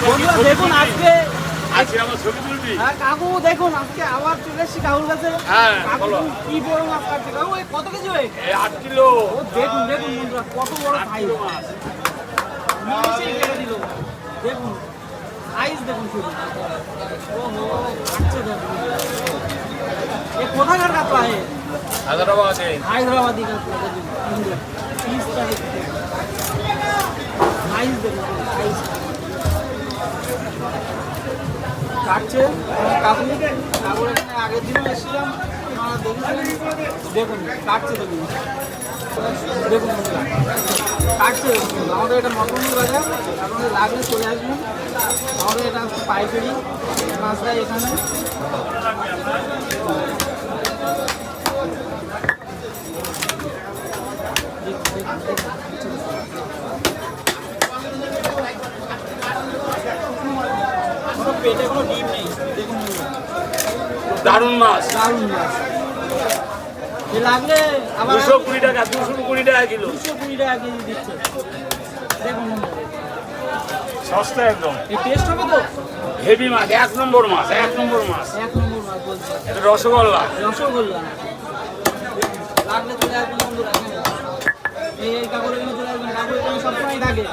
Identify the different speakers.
Speaker 1: বন্ধুরা দেখুন আজকে
Speaker 2: আমার ছবি তুলবি?
Speaker 1: হ্যাঁ কাকু দেখুন আজকে আবার চলে এসেছি কাকুর কাছে।
Speaker 2: হ্যাঁ,
Speaker 1: কাকু
Speaker 2: বলো।
Speaker 1: কি বড় মাছ কাটছে কাকু, এই কত কেজি হয়?
Speaker 2: এই 8 কিলো।
Speaker 1: ও দেখুন দেখুন বন্ধুরা কত বড় সাইজ
Speaker 2: মাছ।
Speaker 1: নিমিশেই কেটে দিল। দেখুন সাইজ দেখুন শুধু। ওহো কাটছে দেখুন। এ কোথাকার কাতলা है?
Speaker 2: হায়দ্রাবাদে।
Speaker 1: হায়দ্রাবাদি কাতলা দেখুন বন্ধুরা। পিসটা দেখুন। সাইজ দেখুন সাইজ। কাটছে কাকু, কাকুর এখানে আগের দিনও এসেছিলাম, আপনারা দেখেছিলেন। দেখুন কাটছে দেখুন দেখুন বন্ধুরা, কাটছে দেখুন। আমাদের এটা মটনপুর বাজার, আপনাদের লাগলে চলে আসবেন। আমাদের এটা হচ্ছে পাইকারি মাছ দেয় এখানে। পেটে কোনো ডিম নেই দেখুন বন্ধুরা।
Speaker 2: দারুণ মাছ।
Speaker 1: দারুণ মাছ। এ লাগলে আবার
Speaker 2: 220 টাকা, 220 টাকা কিলো।
Speaker 1: 220 টাকা কেজি দিচ্ছে দেখুন বন্ধুরা।
Speaker 2: সস্তা একদম।
Speaker 1: এই টেস্ট হবে তো?
Speaker 2: হেভি মাছ, 1 নম্বর মাছ, 1 নম্বর মাছ।
Speaker 1: এক নম্বর মাছ বলছে।
Speaker 2: এটা রসগোল্লা।
Speaker 1: রসগোল্লা লাগলে চলে আসবেন বন্ধুরা এখানে। এই কাপড় এখানে চলে আসবেন, কাপড় এখানে সবসময় থাকে।